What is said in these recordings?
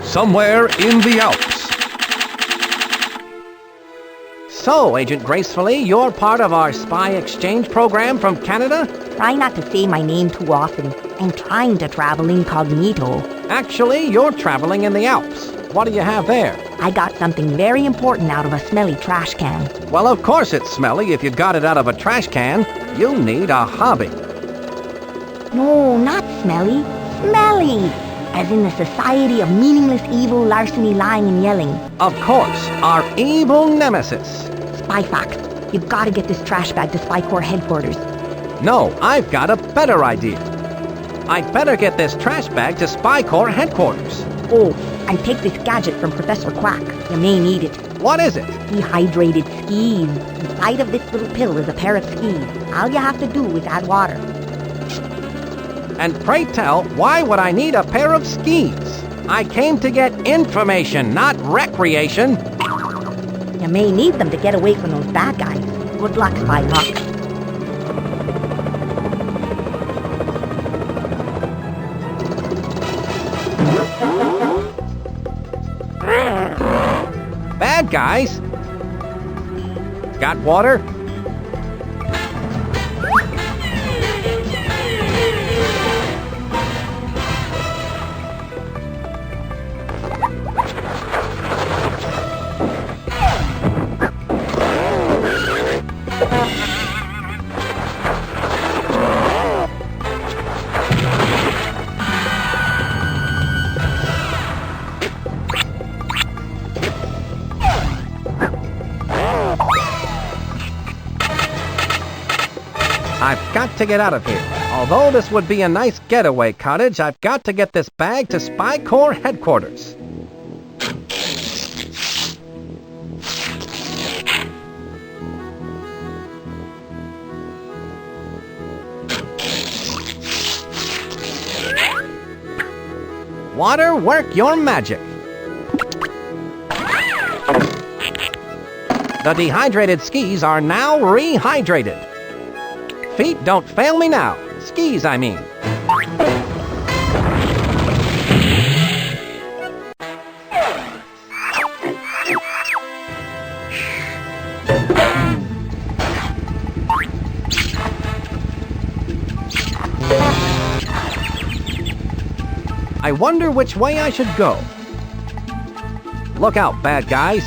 Somewhere in the Alps. So, Agent Gracefully, you're part of our spy exchange program from Canada? Try not to say my name too often. I'm trying to travel incognito. Actually, you're traveling in the Alps. What do you have there? I got something very important out of a smelly trash can. Well, of course it's smelly if you got it out of a trash can. You need a hobby. No, not smelly. Smelly! As in the Society of Meaningless Evil, Larceny, Lying, and Yelling. Of course, our evil nemesis. Spy fact. You've got to get this trash bag to Spy Corps headquarters. No, I've got a better idea. I'd better get this trash bag to Spy Corps headquarters. Oh, and take this gadget from Professor Quack. You may need it. What is it? Dehydrated skis. Inside of this little pill is a pair of skis. All you have to do is add water. And pray tell, why would I need a pair of skis? I came to get information, not recreation. You may need them to get away from those bad guys. Good luck, Spy Fox. Bad guys? Got water? I've got to get out of here. Although this would be a nice getaway cottage, I've got to get this bag to Spy Corps headquarters. Water, work your magic. The dehydrated skis are now rehydrated. Feet, don't fail me now. Skis, I mean. I wonder which way I should go. Look out, bad guys.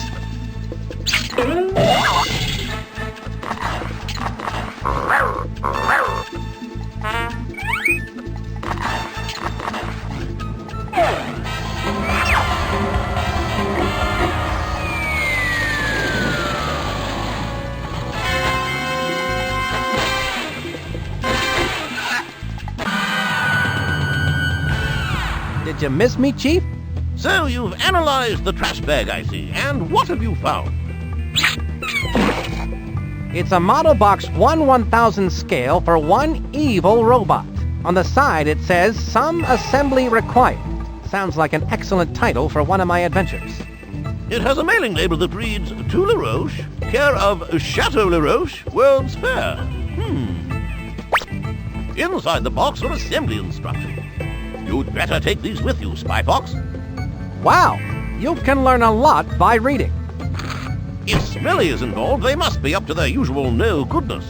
Did you miss me, Chief? So you've analyzed the trash bag, I see. And what have you found? It's a model box 1/1000 scale for one evil robot. On the side it says, "Some assembly required." Sounds like an excellent title for one of my adventures. It has a mailing label that reads, "To LeRoach, care of Chateau LeRoach, World's Fair." Inside the box are assembly instructions. You'd better take these with you, Spy Fox. Wow, you can learn a lot by reading. If Smelly is involved, they must be up to their usual no-goodness.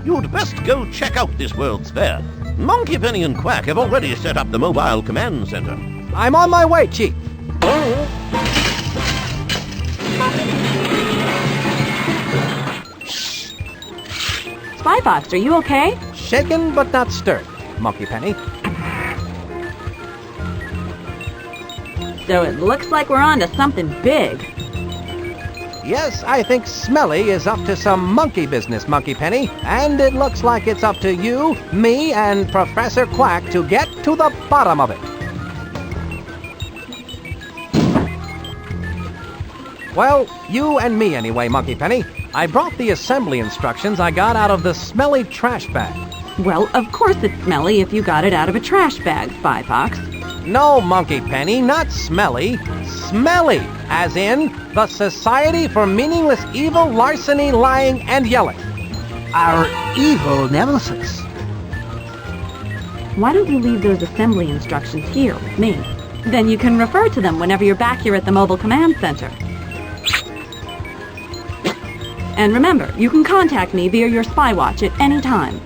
You'd best go check out this World's Fair. Monkey Penny and Quack have already set up the mobile command center. I'm on my way, Chief. Spy Fox, are you okay? Shaken but not stirred, Monkey Penny. So it looks like we're on to something big. Yes, I think S.M.E.L.L.Y is up to some monkey business, Monkey Penny. And it looks like it's up to you, me, and Professor Quack to get to the bottom of it. Well, you and me anyway, Monkey Penny. I brought the assembly instructions I got out of the smelly trash bag. Well, of course it's smelly if you got it out of a trash bag, Spy Fox. No, Monkey Penny, not smelly. S.M.E.L.L.Y, as in the Society for Meaningless Evil, Larceny, Lying, and Yelling. our evil nemesis. Why don't you leave those assembly instructions here with me? Then you can refer to them whenever you're back here at the mobile command center. And remember, you can contact me via your spy watch at any time.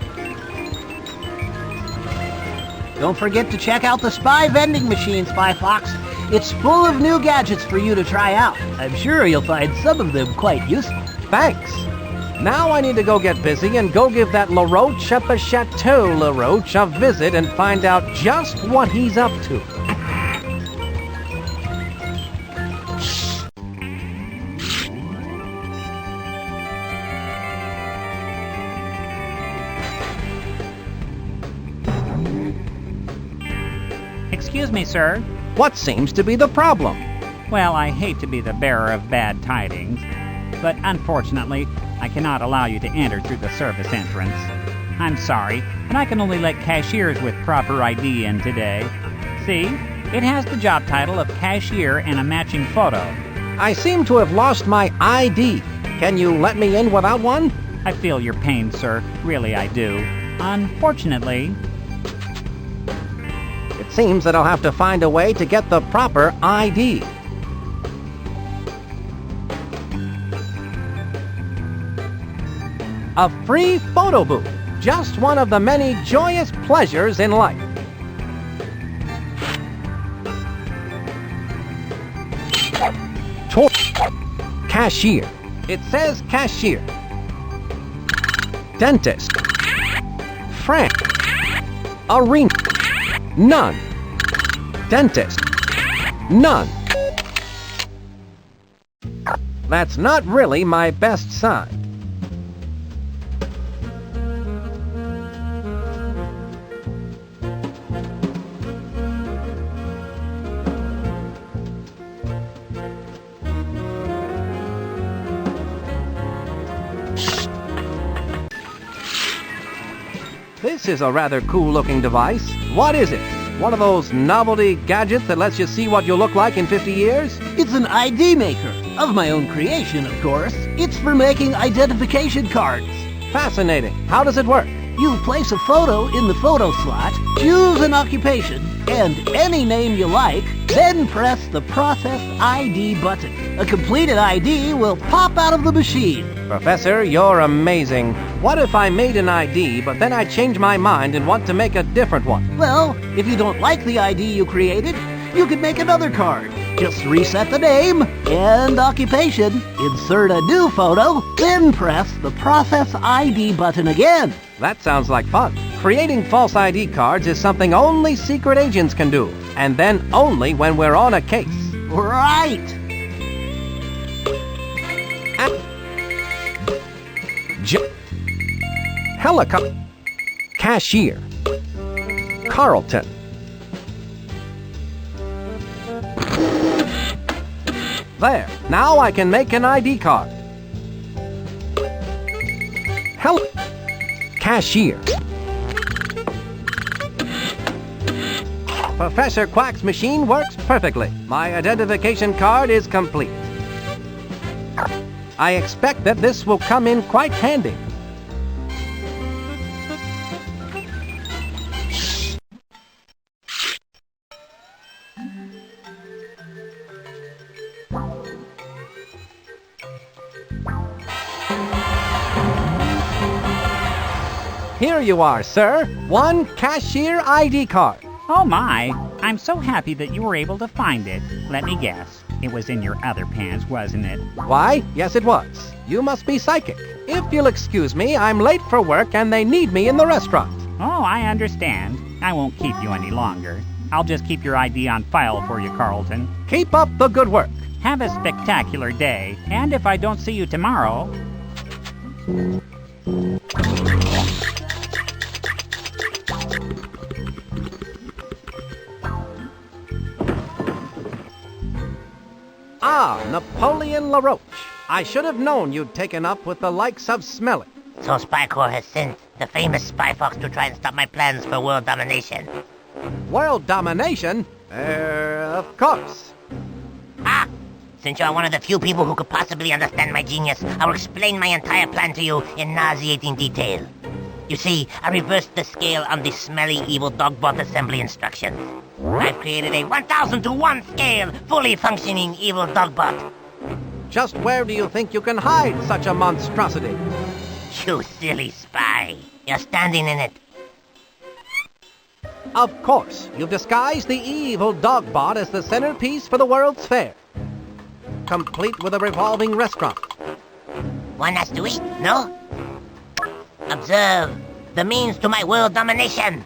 Don't forget to check out the spy vending machine, Spy Fox. It's full of new gadgets for you to try out. I'm sure you'll find some of them quite useful. Thanks. Now I need to go get busy and go give that LeRoach at the Chateau LeRoach a visit and find out just what he's up to. Excuse me, sir. What seems to be the problem? Well, I hate to be the bearer of bad tidings, but unfortunately, I cannot allow you to enter through the service entrance. I'm sorry, but I can only let cashiers with proper ID in today. See? It has the job title of cashier and a matching photo. I seem to have lost my ID. Can you let me in without one? I feel your pain, sir. Really, I do. Unfortunately... It seems that I'll have to find a way to get the proper ID. A free photo booth. Just one of the many joyous pleasures in life. Cashier. It says cashier. Dentist. Frank. Arena. None. Dentist. None. That's not really my best sign. This is a rather cool-looking device. What is it? One of those novelty gadgets that lets you see what you'll look like in 50 years? It's an ID maker. Of my own creation, of course. It's for making identification cards. Fascinating. How does it work? You place a photo in the photo slot, choose an occupation, and any name you like, then press the Process ID button. A completed ID will pop out of the machine. Professor, you're amazing. What if I made an ID, but then I change my mind and want to make a different one? Well, if you don't like the ID you created, you could make another card. Just reset the name and occupation, insert a new photo, then press the Process ID button again. That sounds like fun. Creating false ID cards is something only secret agents can do, and then only when we're on a case. Right. Helicopter. Cashier. Carlton. There. Now I can make an ID card. Cashier. Professor Quack's machine works perfectly. My identification card is complete. I expect that this will come in quite handy. Here you are, sir. One cashier ID card. Oh my! I'm so happy that you were able to find it. Let me guess. It was in your other pants, wasn't it? Why, yes it was. You must be psychic. If you'll excuse me, I'm late for work and they need me in the restaurant. Oh, I understand. I won't keep you any longer. I'll just keep your ID on file for you, Carlton. Keep up the good work. Have a spectacular day, and if I don't see you tomorrow... Ah, Napoleon LeRoach. I should have known you'd taken up with the likes of S.M.E.L.L.Y. So Spy Corps has sent the famous Spy Fox to try and stop my plans for world domination. World domination? Of course. Ah! Since you are one of the few people who could possibly understand my genius, I will explain my entire plan to you in nauseating detail. You see, I reversed the scale on the smelly evil dogbot assembly instructions. I've created a 1,000 to 1 scale, fully functioning evil dogbot. Just where do you think you can hide such a monstrosity? You silly spy. You're standing in it. Of course, you've disguised the evil dogbot as the centerpiece for the World's Fair. Complete with a revolving restaurant. One has to eat, no? Observe the means to my world domination.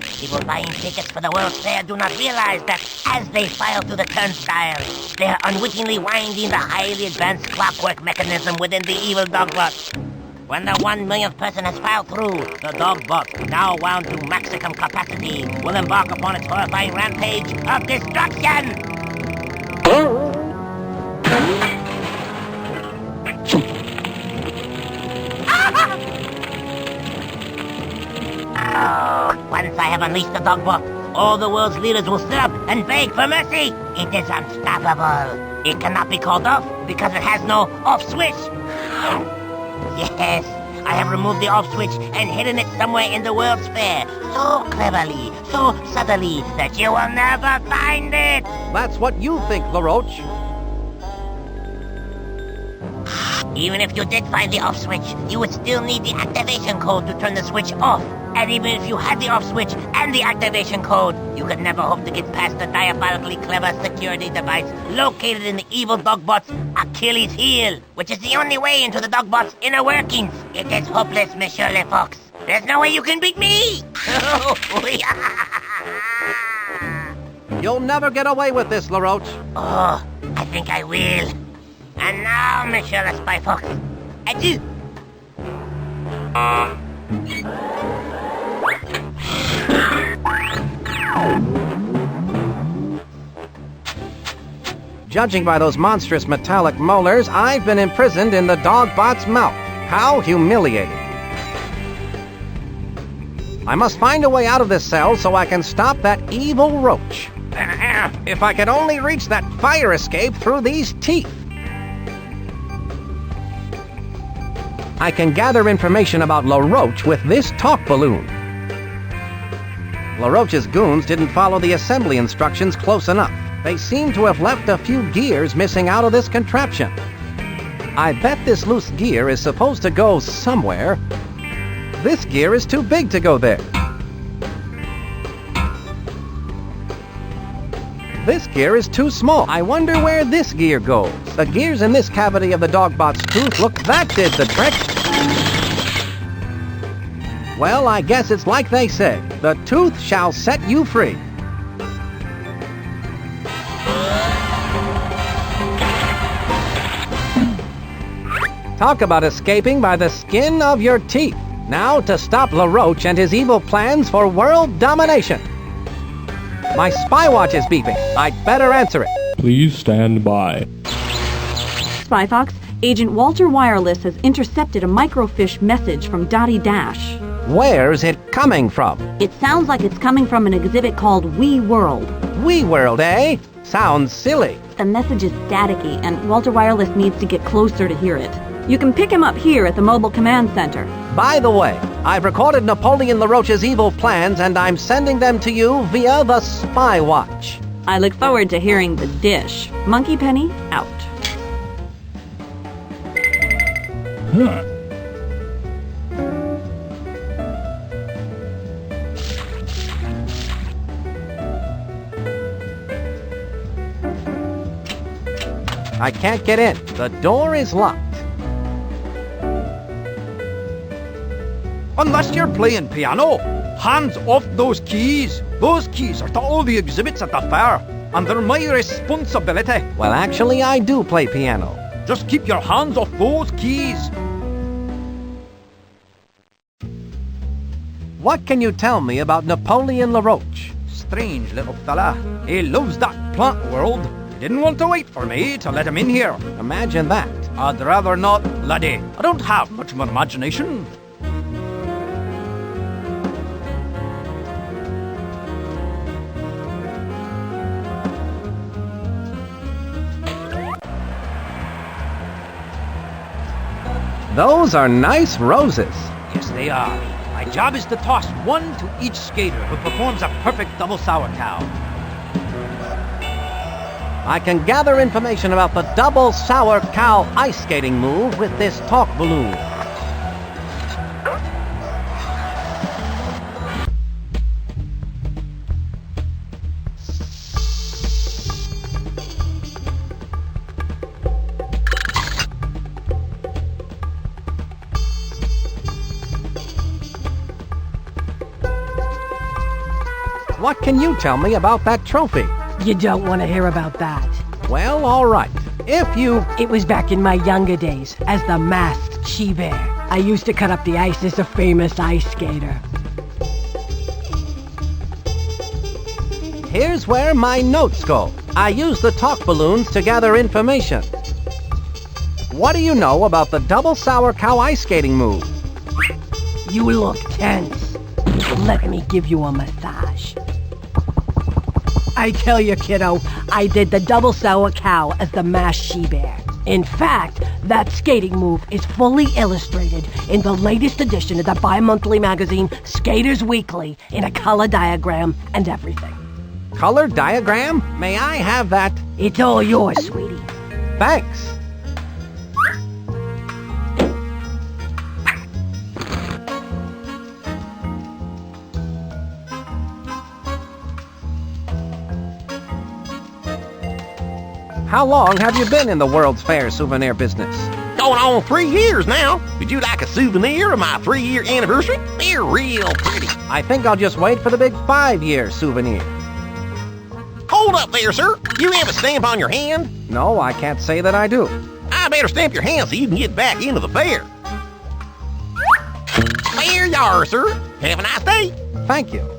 People buying tickets for the World's Fair do not realize that as they file through the turnstile, they are unwittingly winding the highly advanced clockwork mechanism within the evil dogbot. When the 1 millionth person has filed through, the dogbot, now wound to maximum capacity, will embark upon its horrifying rampage of destruction! Once I have unleashed the dogbot, all the world's leaders will sit up and beg for mercy. It is unstoppable. It cannot be called off because it has no off switch. Yes, I have removed the off switch and hidden it somewhere in the World's Fair. So cleverly, so subtly, that you will never find it. That's what you think, LeRoach. Even if you did find the off switch, you would still need the activation code to turn the switch off. And even if you had the off switch and the activation code, you could never hope to get past the diabolically clever security device located in the evil dogbot's Achilles heel, which is the only way into the dogbot's inner workings. It is hopeless, Monsieur LeFox. There's no way you can beat me! You'll never get away with this, LeRoach. Oh, I think I will. And now, Monsieur le Spy Fox, adieu! Judging by those monstrous metallic molars, I've been imprisoned in the dogbot's mouth. How humiliating. I must find a way out of this cell so I can stop that evil roach. If I could only reach that fire escape through these teeth. I can gather information about LeRoach with this talk balloon. LeRoach's goons didn't follow the assembly instructions close enough. They seem to have left a few gears missing out of this contraption. I bet this loose gear is supposed to go somewhere. This gear is too big to go there. This gear is too small. I wonder where this gear goes. The gears in this cavity of the dogbot's tooth, look, that did the trick. Well, I guess it's like they say. The tooth shall set you free. Talk about escaping by the skin of your teeth. Now to stop LeRoach and his evil plans for world domination. My spy watch is beeping. I'd better answer it. Please stand by. Spy Fox, Agent Walter Wireless has intercepted a microfiche message from Dottie Dash. Where's it coming from? It sounds like it's coming from an exhibit called We World. We World, eh? Sounds silly. The message is staticky, and Walter Wireless needs to get closer to hear it. You can pick him up here at the Mobile Command Center. By the way, I've recorded Napoleon LeRoach's evil plans, and I'm sending them to you via the Spy Watch. I look forward to hearing the dish. Monkey Penny, out. Huh. I can't get in. The door is locked. Unless you're playing piano, hands off those keys. Those keys are to all the exhibits at the fair, and they're my responsibility. Well, actually, I do play piano. Just keep your hands off those keys. What can you tell me about Napoleon LeRoach? Strange little fella. He loves that plant world. He didn't want to wait for me to let him in here. Imagine that. I'd rather not, laddie. I don't have much more imagination. Those are nice roses. Yes, they are. My job is to toss one to each skater who performs a perfect double sour cow. I can gather information about the double sour cow ice skating move with this talk balloon. What can you tell me about that trophy? You don't want to hear about that. Well, all right. If you... It was back in my younger days as the masked she-bear. I used to cut up the ice as a famous ice skater. Here's where my notes go. I use the talk balloons to gather information. What do you know about the double sour cow ice skating move? You look tense. Let me give you a massage. I tell you, kiddo, I did the double sour cow as the masked she-bear. In fact, that skating move is fully illustrated in the latest edition of the bi-monthly magazine Skaters Weekly in a color diagram and everything. Color diagram? May I have that? It's all yours, sweetie. Thanks. How long have you been in the World's Fair souvenir business? Going on 3 years now. Would you like a souvenir of my 3-year anniversary? They're real pretty. I think I'll just wait for the big 5-year souvenir. Hold up there, sir. You have a stamp on your hand? No, I can't say that I do. I better stamp your hand so you can get back into the fair. There you are, sir. Have a nice day. Thank you.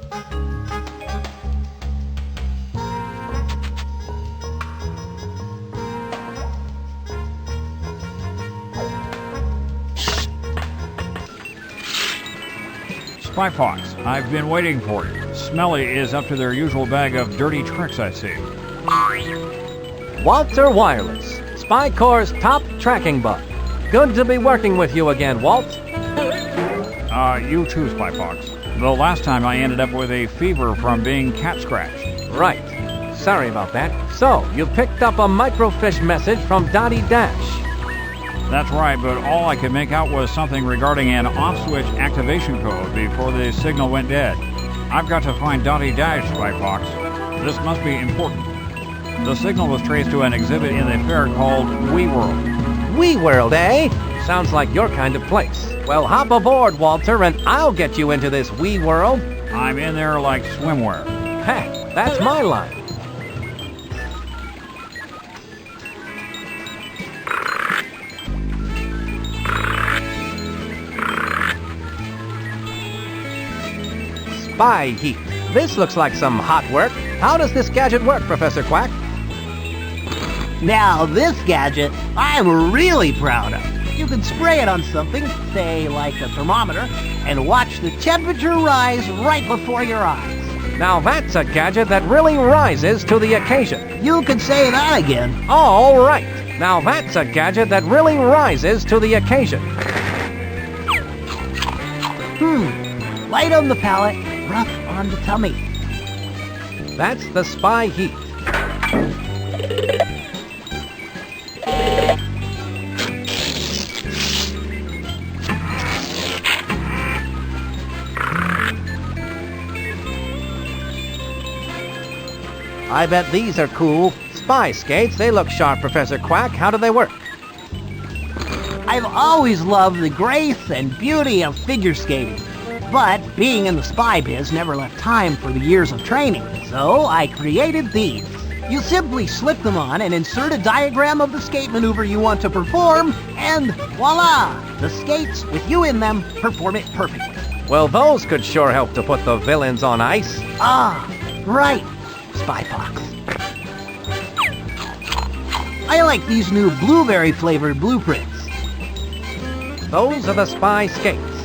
Spy Fox, I've been waiting for you. S.M.E.L.L.Y is up to their usual bag of dirty tricks, I see. Walter Wireless, Spy Corps' top tracking bug. Good to be working with you again, Walt. You too, Spy Fox. The last time I ended up with a fever from being cat scratched. Right. Sorry about that. So, you picked up a microfiche message from Dottie Dash. That's right, but all I could make out was something regarding an off-switch activation code before the signal went dead. I've got to find Dottie Dash, Spy Fox. This must be important. The signal was traced to an exhibit in the fair called WeWorld. WeWorld, eh? Sounds like your kind of place. Well, hop aboard, Walter, and I'll get you into this WeWorld. I'm in there like swimwear. Heck, that's my line. Spy heat. This looks like some hot work. How does this gadget work, Professor Quack? Now, this gadget I'm really proud of. You can spray it on something, say like a thermometer, and watch the temperature rise right before your eyes. Now that's a gadget that really rises to the occasion. You can say that again. All right. Now that's a gadget that really rises to the occasion. Light on the palate, rough on the tummy. That's the Spy heat. I bet these are cool. Spy skates, they look sharp, Professor Quack. How do they work? I've always loved the grace and beauty of figure skating. But being in the spy biz never left time for the years of training. So I created these. You simply slip them on and insert a diagram of the skate maneuver you want to perform, and voila! The skates, with you in them, perform it perfectly. Well, those could sure help to put the villains on ice. Ah, right. Spy Fox. I like these new blueberry-flavored blueprints. Those are the Spy skates.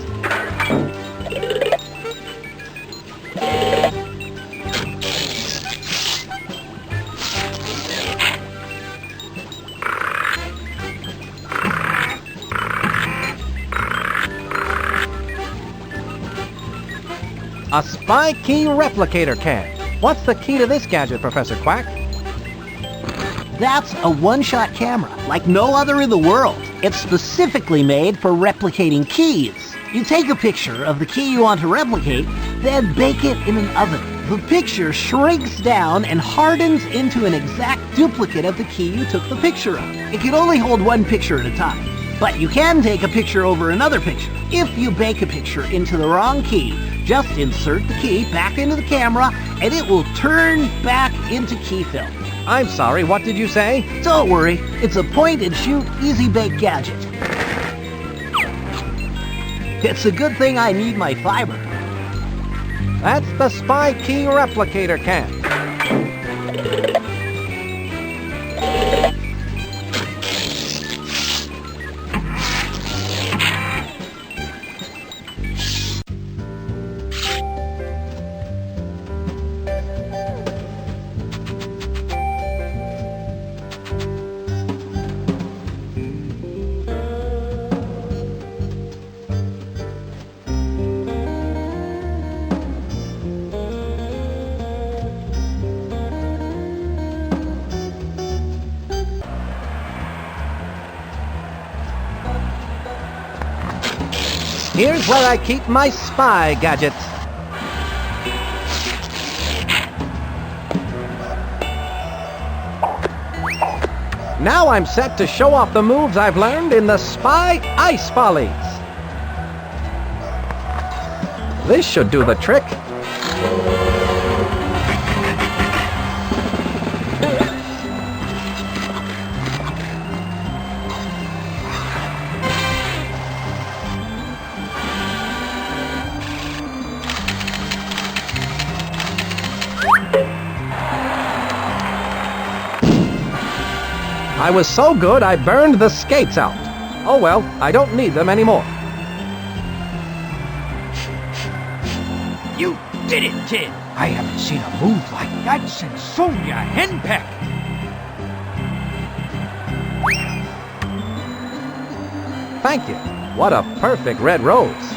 A spy key replicator can. What's the key to this gadget, Professor Quack? That's a one-shot camera, like no other in the world. It's specifically made for replicating keys. You take a picture of the key you want to replicate, then bake it in an oven. The picture shrinks down and hardens into an exact duplicate of the key you took the picture of. It can only hold one picture at a time, but you can take a picture over another picture. If you bake a picture into the wrong key, just insert the key back into the camera and it will turn back into key film. I'm sorry, what did you say? Don't worry, it's a point-and-shoot, easy-bake gadget. It's a good thing I need my fiber. That's the spy key replicator can. Here's where I keep my spy gadgets. Now I'm set to show off the moves I've learned in the spy ice volleys. This should do the trick. I was so good I burned the skates out. Oh well, I don't need them anymore. You did it, kid! I haven't seen a move like that since Sonia Henpeck. Thank you. What a perfect red rose.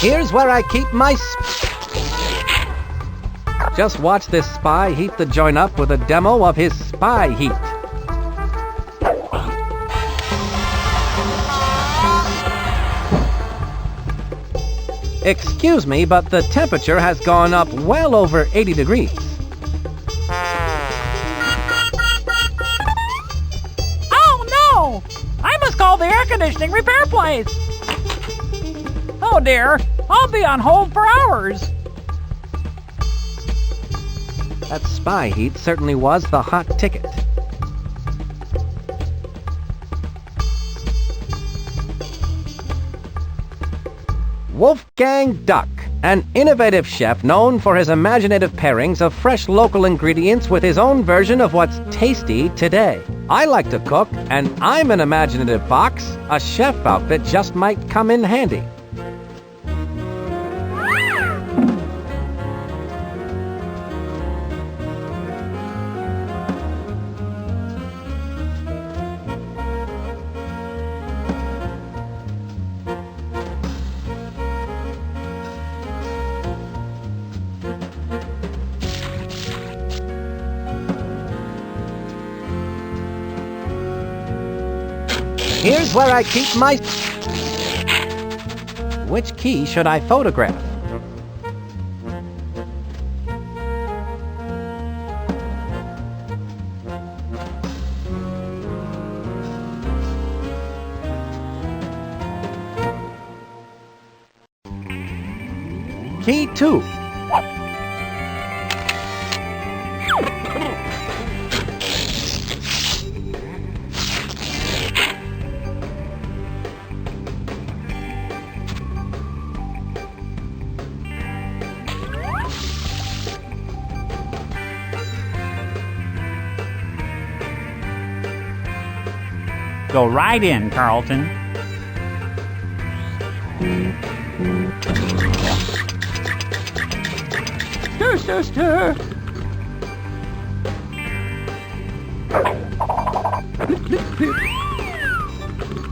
Here's where I keep my Just watch this spy heat the joint up with a demo of his spy heat. Excuse me, but the temperature has gone up well over 80 degrees. Oh no! I must call the air conditioning repair place. Oh dear, I'll be on hold for hours. That spy heat certainly was the hot ticket. Wolfgang Duck, an innovative chef known for his imaginative pairings of fresh local ingredients with his own version of what's tasty today. I like to cook, and I'm an imaginative box. A chef outfit just might come in handy. Here's where I keep my... Which key should I photograph? Key 2. Go right in, Carlton. Stir, stir, stir.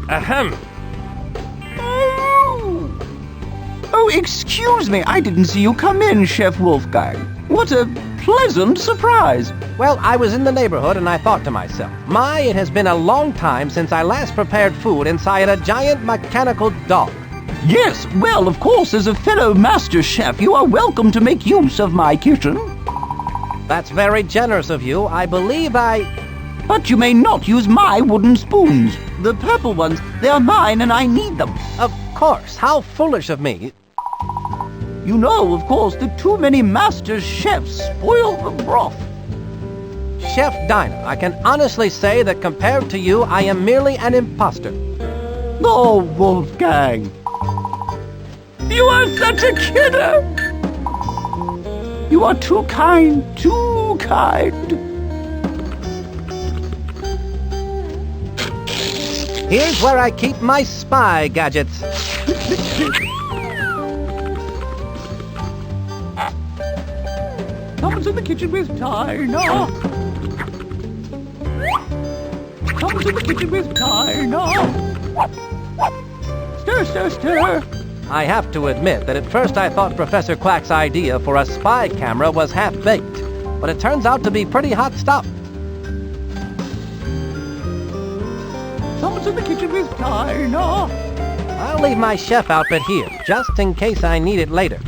Ahem. Oh, excuse me. I didn't see you come in, Chef Wolfgang. What a pleasant surprise. Well, I was in the neighborhood and I thought to myself, my, it has been a long time since I last prepared food inside a giant mechanical dog. Yes, well, of course, as a fellow master chef, you are welcome to make use of my kitchen. That's very generous of you. I believe But you may not use my wooden spoons. The purple ones, they are mine and I need them. Of course. How foolish of me. You know, of course, that too many master chefs spoil the broth. Chef Dinah, I can honestly say that compared to you, I am merely an imposter. Oh, Wolfgang. You are such a kidder. You are too kind, too kind. Here's where I keep my spy gadgets. Someone's in the kitchen with Dinah. Someone's in the kitchen with Dinah. Stir, stir, stir. I have to admit that at first I thought Professor Quack's idea for a spy camera was half-baked, but it turns out to be pretty hot stuff. Someone's in the kitchen with Dinah. I'll leave my chef outfit here, just in case I need it later.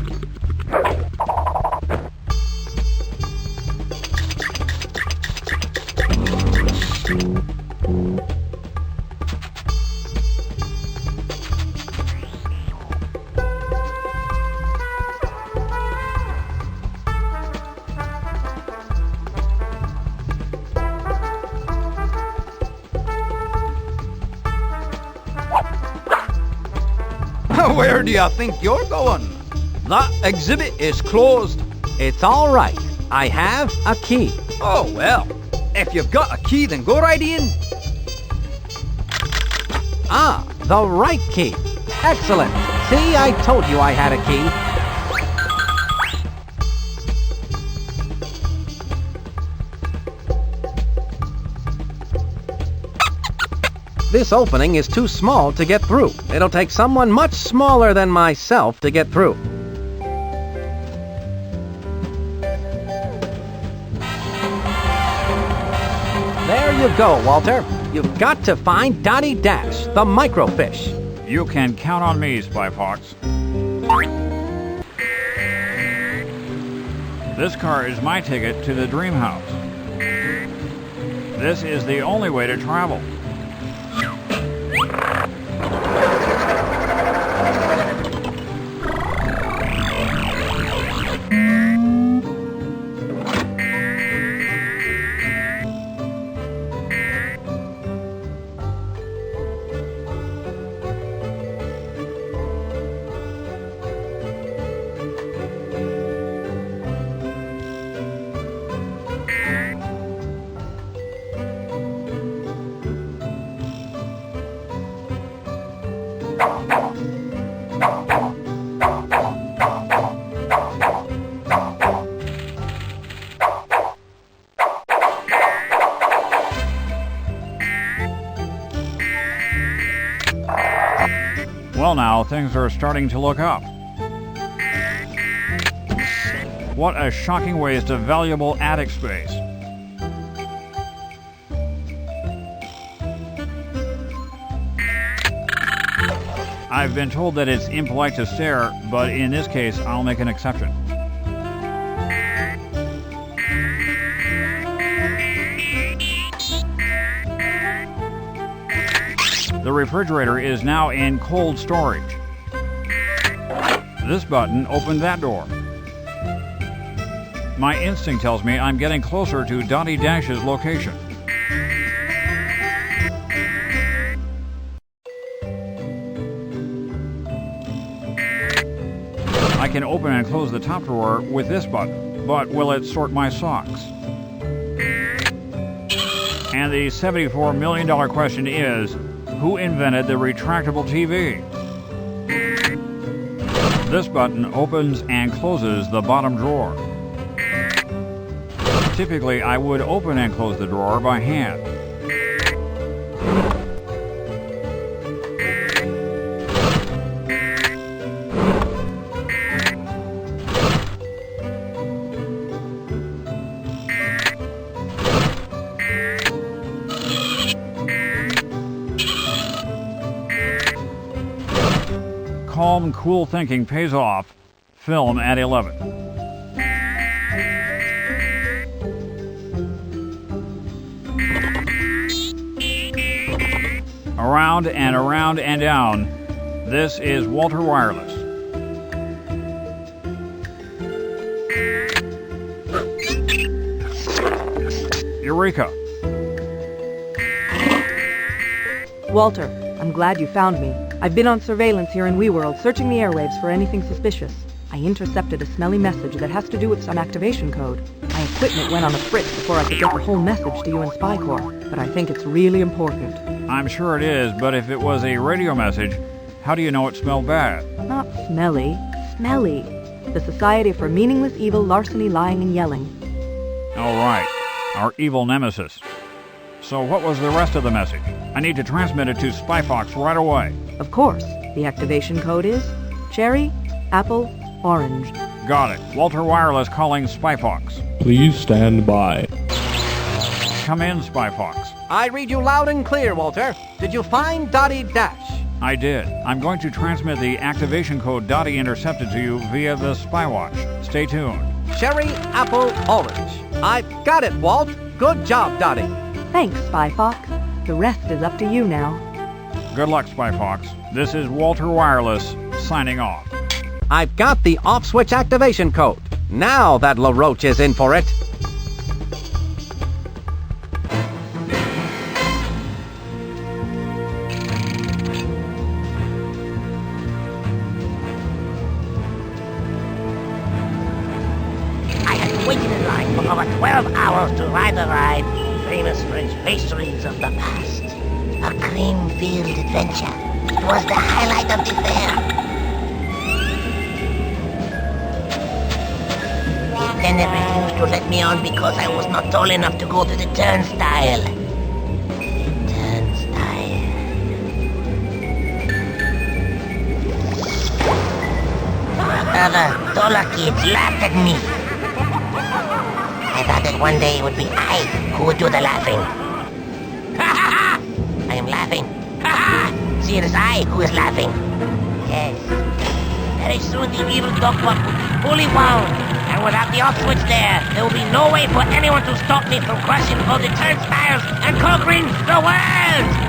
Where do you think you're going? That exhibit is closed. It's all right. I have a key. Oh, well. If you've got a key, then go right in. Ah, the right key. Excellent. See, I told you I had a key. This opening is too small to get through. It'll take someone much smaller than myself to get through. There you go, Walter. You've got to find Dottie Dash, the microfish. You can count on me, Spy Fox. This car is my ticket to the dream house. This is the only way to travel. Well now, things are starting to look up. What a shocking waste of valuable attic space. I've been told that it's impolite to stare, but in this case, I'll make an exception. The refrigerator is now in cold storage. This button opened that door. My instinct tells me I'm getting closer to Dottie Dash's location. I can open and close the top drawer with this button, but will it sort my socks? And the $74 million question is, who invented the retractable TV? This button opens and closes the bottom drawer. Typically, I would open and close the drawer by hand. Calm, cool thinking pays off. Film at 11. Around and around and down. This is Walter Wireless. Eureka! Walter, I'm glad you found me. I've been on surveillance here in WeWorld, searching the airwaves for anything suspicious. I intercepted a smelly message that has to do with some activation code. My equipment went on a fritz before I could get the whole message to you in Spy Corps, but I think it's really important. I'm sure it is, but if it was a radio message, how do you know it smelled bad? Not smelly, smelly. The Society for Meaningless Evil, Larceny, Lying, and Yelling. All right, our evil nemesis. So what was the rest of the message? I need to transmit it to SpyFox right away. Of course. The activation code is cherry, apple, orange. Got it. Walter Wireless calling SpyFox. Please stand by. Come in, SpyFox. I read you loud and clear, Walter. Did you find Dottie Dash? I did. I'm going to transmit the activation code Dottie intercepted to you via the SpyWatch. Stay tuned. Cherry, apple, orange. I've got it, Walt. Good job, Dottie. Thanks, SpyFox. The rest is up to you now. Good luck, SpyFox. This is Walter Wireless, signing off. I've got the off-switch activation code. Now that LeRoach is in for it. I have waited in line for over 12 hours to ride the ride. Famous French pastries of the past. A cream-filled adventure. It was the highlight of the fair. The attendant refused to let me on because I was not tall enough to go through the turnstile. Other taller kids laughed at me. I thought that one day it would be I who would do the laughing. Ha ha ha! I am laughing. Ha ha! See, it is I who is laughing. Yes. Very soon the evil dogbot will be fully wound. And without the off switch there will be no way for anyone to stop me from crushing all the turnstiles and conquering the world!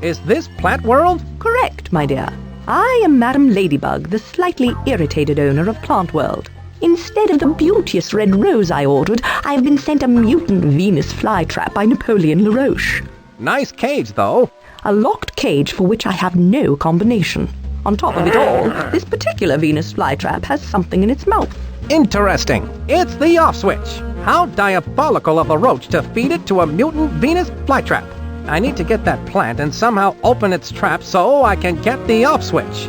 Is this Plant World? Correct, my dear. I am Madam Ladybug, the slightly irritated owner of Plant World. Instead of the beauteous red rose I ordered, I have been sent a mutant Venus flytrap by Napoleon LeRoach. Nice cage, though. A locked cage for which I have no combination. On top of it all, this particular Venus flytrap has something in its mouth. Interesting. It's the off switch. How diabolical of LeRoach to feed it to a mutant Venus flytrap. I need to get that plant and somehow open its trap so I can get the off switch.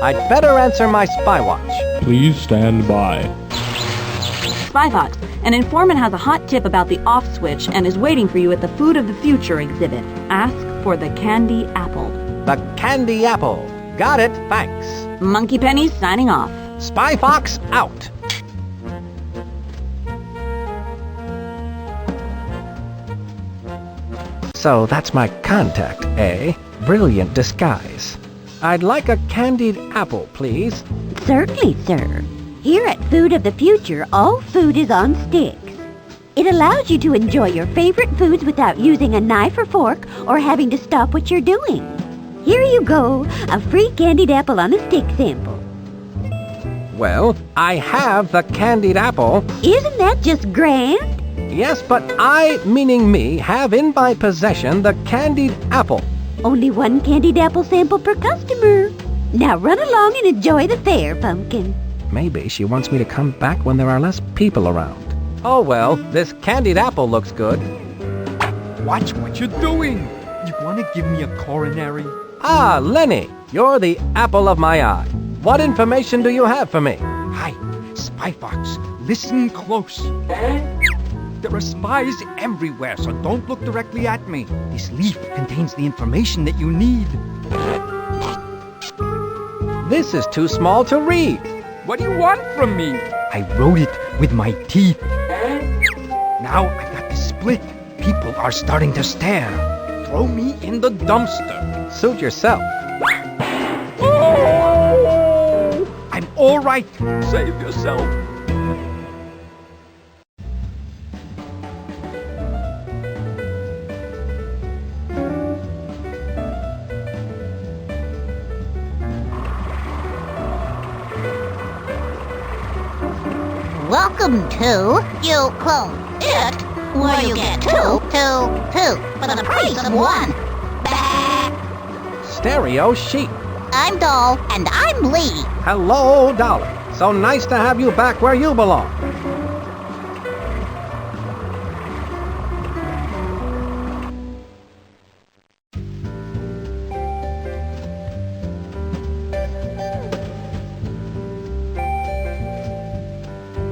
I'd better answer my spy watch. Please stand by. SpyFox, an informant has a hot tip about the off switch and is waiting for you at the Food of the Future exhibit. Ask for the candy apple. The candy apple. Got it, thanks. Monkey Penny signing off. Spy Fox out. So that's my contact, eh? Brilliant disguise. I'd like a candied apple, please. Certainly, sir. Here at Food of the Future, all food is on sticks. It allows you to enjoy your favorite foods without using a knife or fork or having to stop what you're doing. Here you go, a free candied apple on a stick sample. Well, I have the candied apple. Isn't that just grand? Yes, but I, meaning me, have in my possession the candied apple. Only one candied apple sample per customer. Now run along and enjoy the fair, Pumpkin. Maybe she wants me to come back when there are less people around. Oh well, this candied apple looks good. Watch what you're doing. You want to give me a coronary? Ah, Lenny, you're the apple of my eye. What information do you have for me? Hi, Spy Fox. Listen close. There are spies everywhere, so don't look directly at me. This leaf contains the information that you need. This is too small to read. What do you want from me? I wrote it with my teeth. Now I got to split. People are starting to stare. Throw me in the dumpster. Suit yourself. Oh! I'm all right. Save yourself. Welcome to You Call It, where you get two for the price of one. Stereo sheep. I'm Doll, and I'm Lee. Hello, Dolly. So nice to have you back where you belong.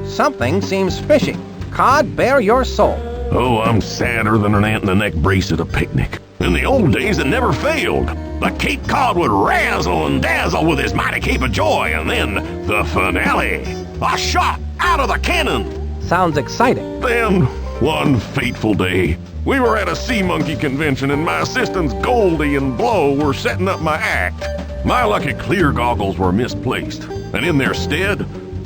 Something seems fishy. Cod, bare your soul. Oh, I'm sadder than an ant in a neck brace at a picnic. In the old days, it never failed. The Cape Cod would razzle and dazzle with his mighty cape of joy, and then the finale. A shot out of the cannon. Sounds exciting. Then, one fateful day, we were at a sea monkey convention, and my assistants Goldie and Blow were setting up my act. My lucky clear goggles were misplaced, and in their stead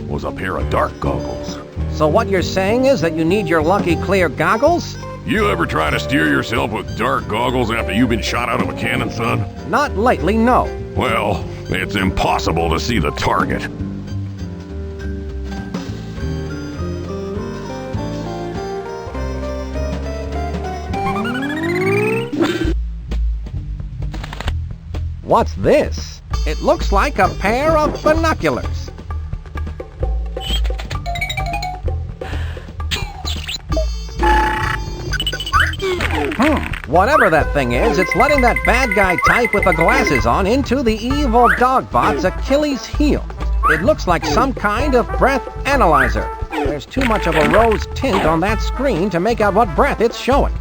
was a pair of dark goggles. So what you're saying is that you need your lucky clear goggles? You ever try to steer yourself with dark goggles after you've been shot out of a cannon, son? Not lately, no. Well, it's impossible to see the target. What's this? It looks like a pair of binoculars. Whatever that thing is, it's letting that bad guy type with the glasses on into the evil dogbot's Achilles heel. It looks like some kind of breath analyzer. There's too much of a rose tint on that screen to make out what breath it's showing.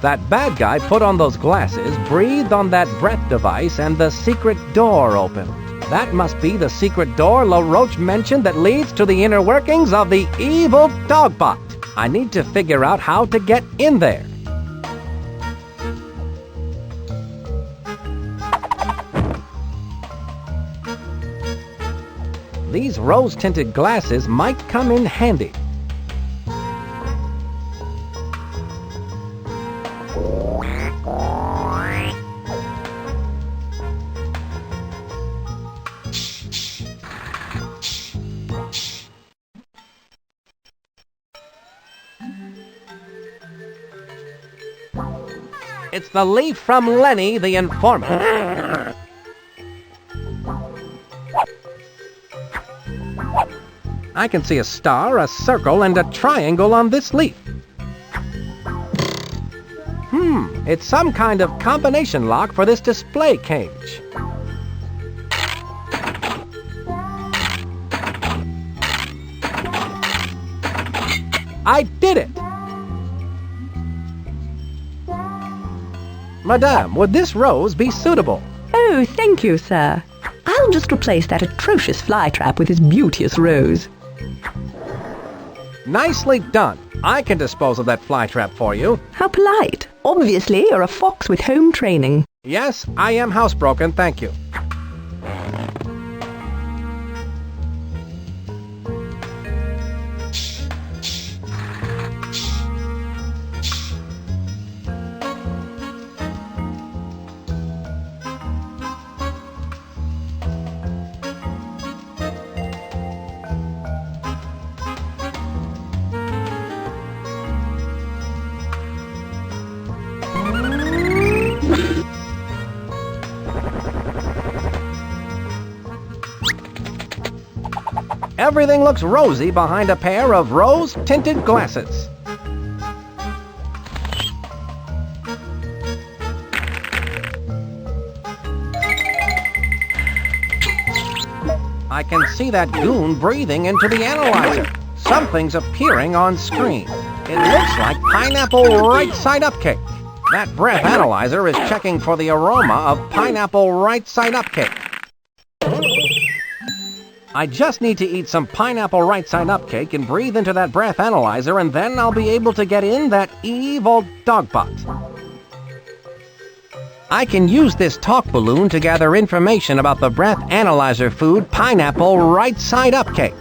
That bad guy put on those glasses, breathed on that breath device, and the secret door opened. That must be the secret door LeRoach mentioned that leads to the inner workings of the evil dogbot. I need to figure out how to get in there. These rose-tinted glasses might come in handy. It's the leaf from Lenny, the informant. I can see a star, a circle, and a triangle on this leaf. It's some kind of combination lock for this display cage. I did it! Madame, would this rose be suitable? Oh, thank you, sir. I'll just replace that atrocious flytrap with this beauteous rose. Nicely done. I can dispose of that flytrap for you. How polite. Obviously, you're a fox with home training. Yes, I am housebroken, thank you. Everything looks rosy behind a pair of rose-tinted glasses. I can see that goon breathing into the analyzer. Something's appearing on screen. It looks like pineapple right-side-up cake. That breath analyzer is checking for the aroma of pineapple right-side-up cake. I just need to eat some pineapple right-side-up cake and breathe into that breath analyzer, and then I'll be able to get in that evil dogbot. I can use this talk balloon to gather information about the breath analyzer food pineapple right-side-up cake.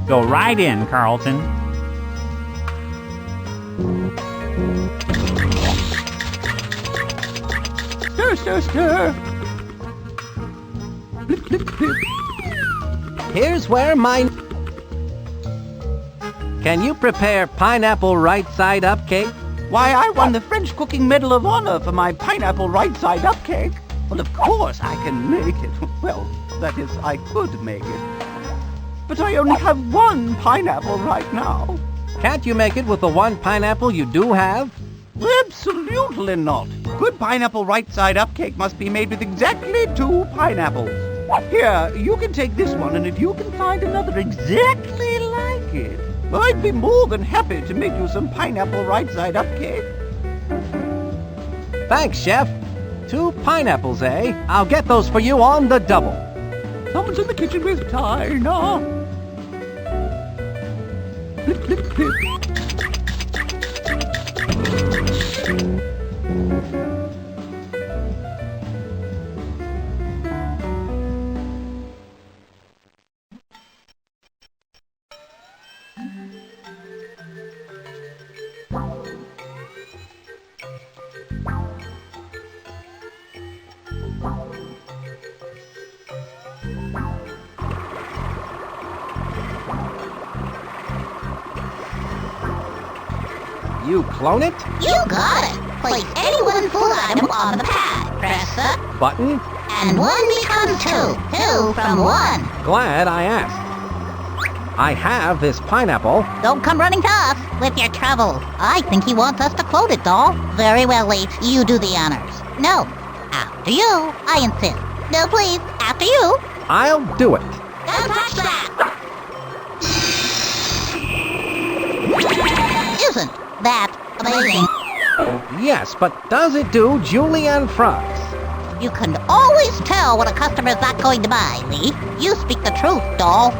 Go right in, Carlton. Stir, stir, stir. Blip, blip, blip. Here's where my... Can you prepare pineapple right-side-up cake? Why, I won the French Cooking Medal of Honor for my pineapple right-side-up cake. Well, of course I can make it. Well, that is, I could make it. But I only have one pineapple right now. Can't you make it with the one pineapple you do have? Absolutely not. Good pineapple right-side-up cake must be made with exactly 2 pineapples. Here, you can take this one, and if you can find another exactly like it, I'd be more than happy to make you some pineapple right-side-up cake. Thanks, Chef. 2 pineapples, eh? I'll get those for you on the double. Someone's in the kitchen with Tina. Blip, blip, blip. You clone it? You got it. Place any one full item on the pad. Press the button, and 1 becomes 2. 2 from 1. Glad I asked. I have this pineapple. Don't come running to us with your trouble. I think he wants us to clone it, doll. Very well, Leaf. You do the honors. No, After you, I insist. No, please, after you. I'll do it. Don't touch that! Isn't that amazing? Yes, but does it do julienne fries? You can always tell when a customer's not going to buy, Lee. You speak the truth, doll.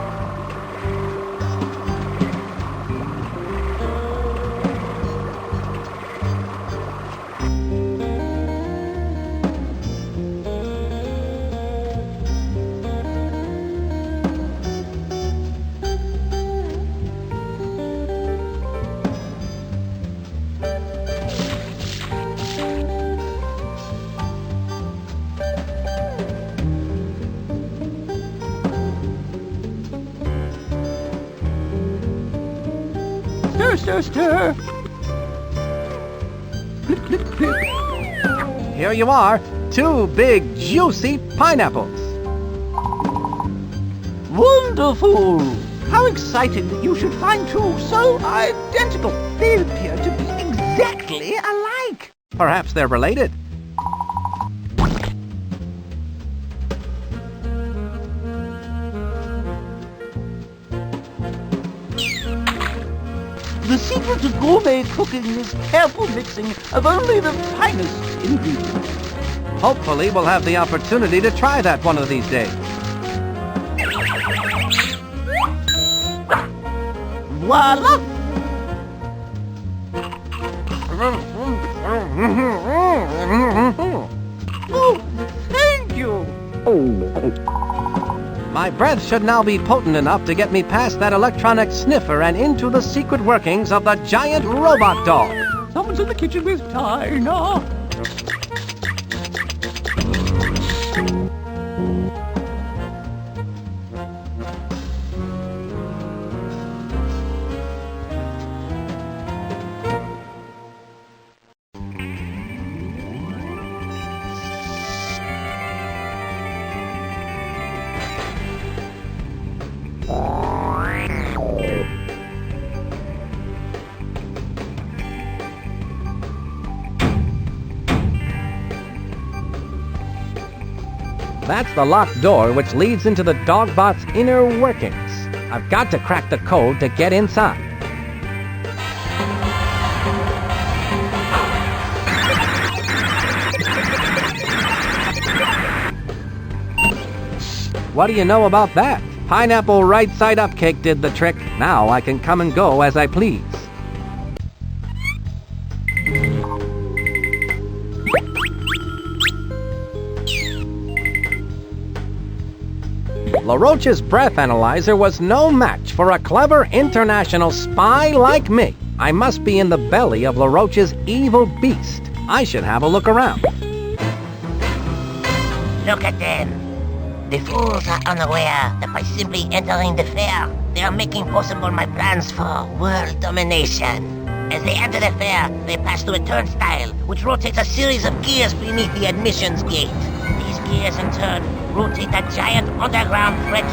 Stir, stir. Clip, clip, clip. Here you are, 2 big, juicy pineapples. Wonderful! How exciting that you should find two so identical. They appear to be exactly alike. Perhaps they're related. The secret to gourmet cooking is careful mixing of only the finest ingredients. Hopefully we'll have the opportunity to try that one of these days. Voila! Oh, thank you! My breath should now be potent enough to get me past that electronic sniffer and into the secret workings of the giant robot dog. Someone's in the kitchen with Tina. That's the locked door which leads into the dogbot's inner workings. I've got to crack the code to get inside. What do you know about that? Pineapple right side up cake did the trick. Now I can come and go as I please. LeRoach's breath analyzer was no match for a clever international spy like me. I must be in the belly of LeRoach's evil beast. I should have a look around. Look at them. The fools are unaware that by simply entering the fair, they are making possible my plans for world domination. As they enter the fair, they pass through a turnstile, which rotates a series of gears beneath the admissions gate. These gears, in turn, rotate a giant underground French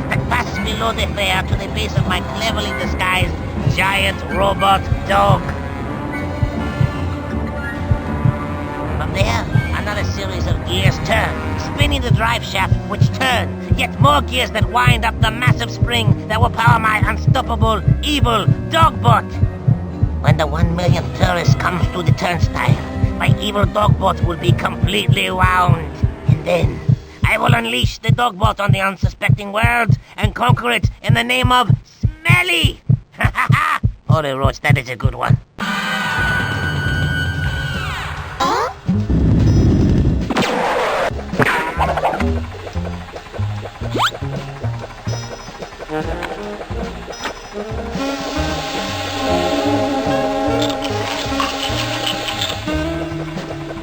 that passes below the fair to the base of my cleverly disguised giant robot dog. From there, another series of gears turn, spinning the drive shaft, which turn, yet more gears that wind up the massive spring that will power my unstoppable, evil dogbot. When the 1 millionth tourist comes to the turnstile, my evil dogbot will be completely wound. And then I will unleash the dogbot on the unsuspecting world and conquer it in the name of Smelly! Ha ha ha! Oh, LeRoach, that is a good one.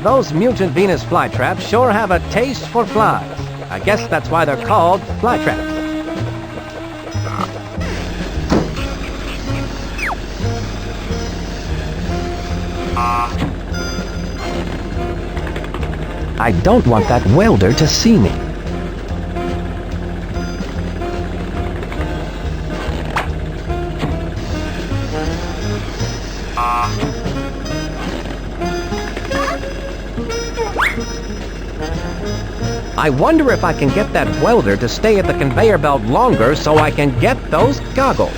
Those mutant Venus flytraps sure have a taste for flies. I guess that's why they're called flytraps. I don't want that welder to see me. I wonder if I can get that welder to stay at the conveyor belt longer so I can get those goggles.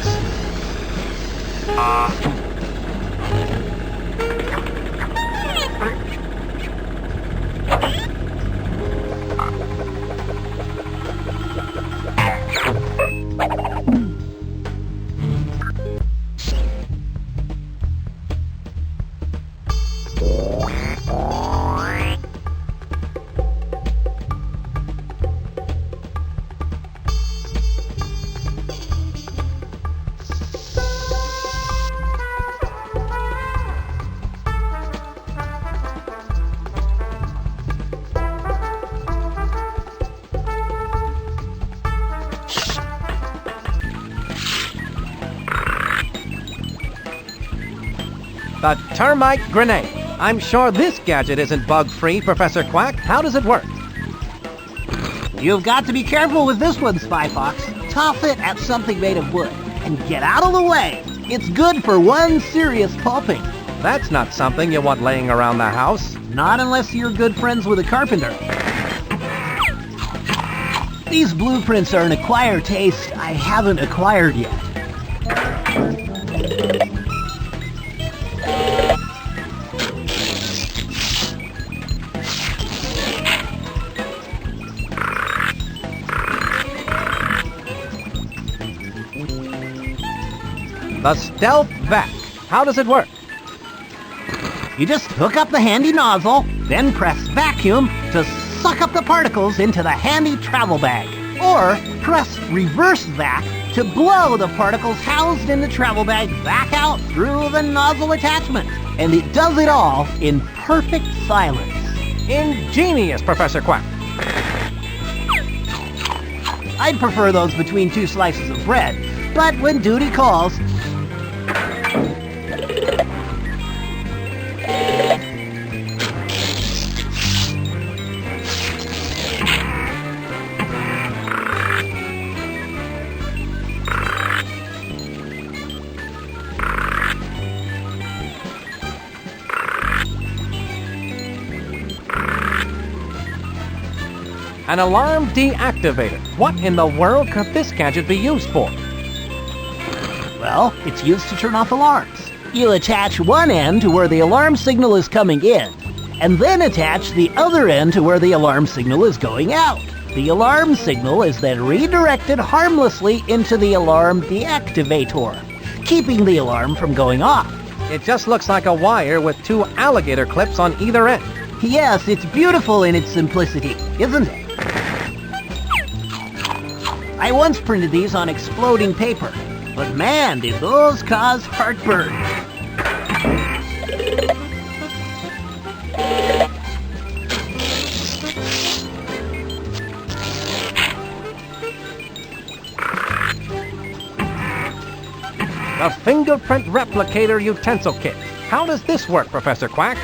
The termite grenade. I'm sure this gadget isn't bug-free, Professor Quack. How does it work? You've got to be careful with this one, Spy Fox. Toss it at something made of wood and get out of the way. It's good for one serious pulping. That's not something you want laying around the house. Not unless you're good friends with a carpenter. These blueprints are an acquired taste I haven't acquired yet. The stealth vac. How does it work? You just hook up the handy nozzle, then press vacuum to suck up the particles into the handy travel bag. Or press reverse vac to blow the particles housed in the travel bag back out through the nozzle attachment. And it does it all in perfect silence. Ingenious, Professor Quack. I'd prefer those between two slices of bread, but when duty calls... An alarm deactivator. What in the world could this gadget be used for? Well, it's used to turn off alarms. You attach one end to where the alarm signal is coming in, and then attach the other end to where the alarm signal is going out. The alarm signal is then redirected harmlessly into the alarm deactivator, keeping the alarm from going off. It just looks like a wire with two alligator clips on either end. Yes, it's beautiful in its simplicity, isn't it? I once printed these on exploding paper, but man, did those cause heartburn. The fingerprint replicator utensil kit. How does this work, Professor Quack?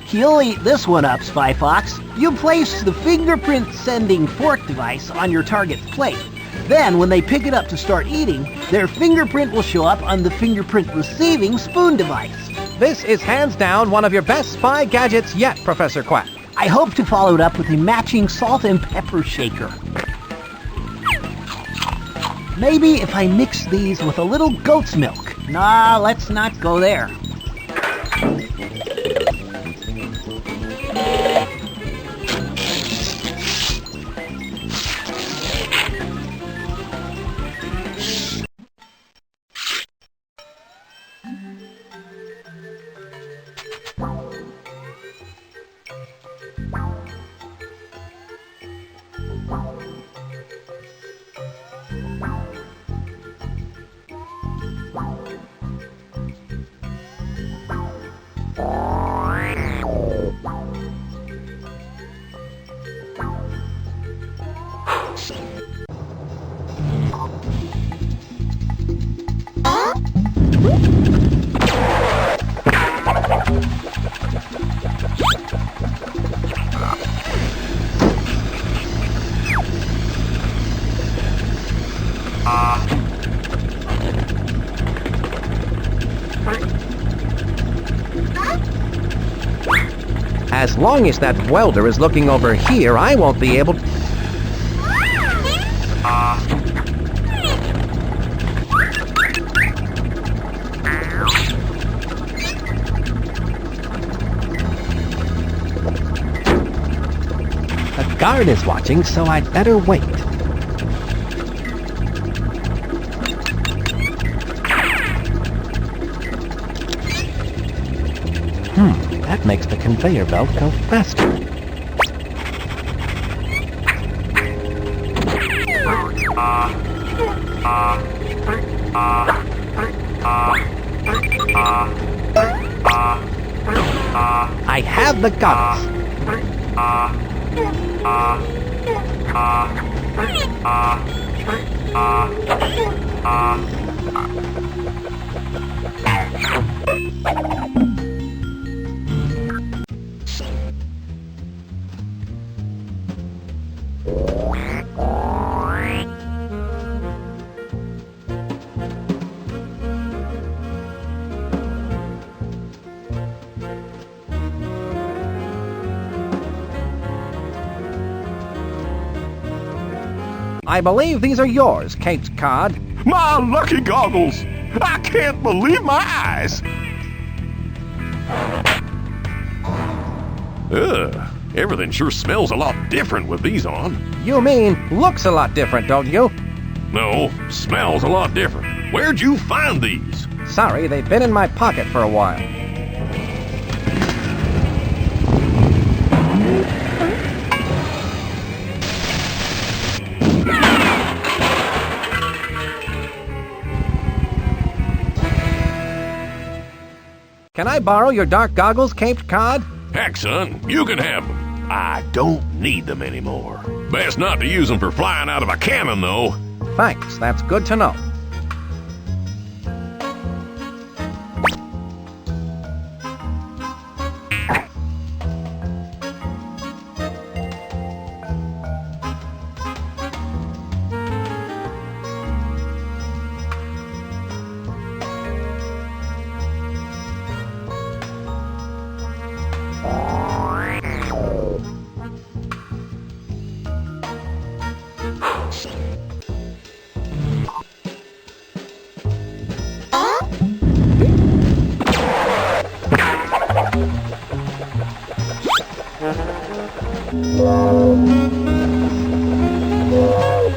You'll eat this one up, Spy Fox. You place the fingerprint sending fork device on your target's plate. Then, when they pick it up to start eating, their fingerprint will show up on the fingerprint receiving spoon device. This is hands down one of your best spy gadgets yet, Professor Quack. I hope to follow it up with a matching salt and pepper shaker. Maybe if I mix these with a little goat's milk. Nah, let's not go there. As long as that welder is looking over here, I won't be able to... A guard is watching, so I'd better wait. That makes the conveyor belt go faster. I have the goggles. I believe these are yours, Caped Cod. My lucky goggles! I can't believe my eyes! Ugh, everything sure smells a lot different with these on. You mean looks a lot different, don't you? No, smells a lot different. Where'd you find these? Sorry, they've been in my pocket for a while. Can I borrow your dark goggles, Caped Cod? Heck, son, you can have them. I don't need them anymore. Best not to use them for flying out of a cannon, though. Thanks, that's good to know.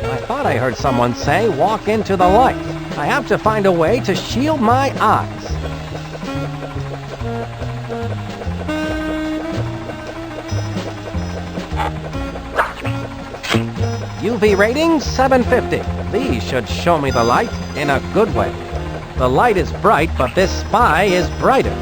I thought I heard someone say, walk into the light. I have to find a way to shield my eyes. UV rating 750. These should show me the light in a good way. The light is bright, but this spy is brighter.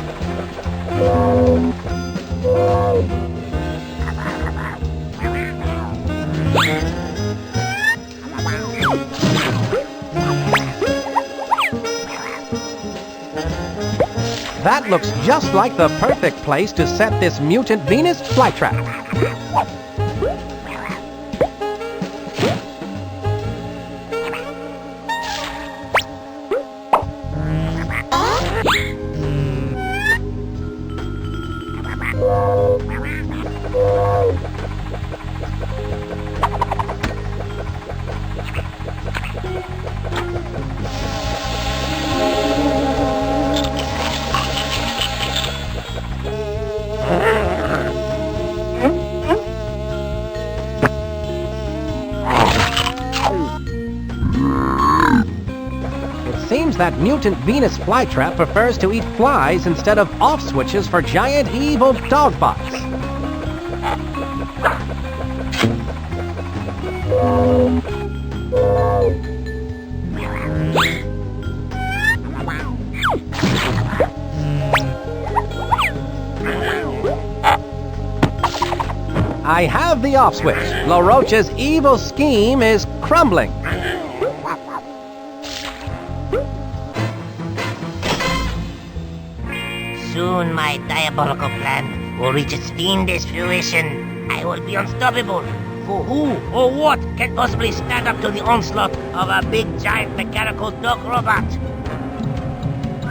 That looks just like the perfect place to set this mutant Venus flytrap. That mutant Venus flytrap prefers to eat flies instead of off switches for giant evil dogbots. I have the off switch. LeRoach's evil scheme is crumbling. Soon my diabolical plan will reach its fiendish fruition. I will be unstoppable. For who or what can possibly stand up to the onslaught of a big, giant, mechanical dog robot?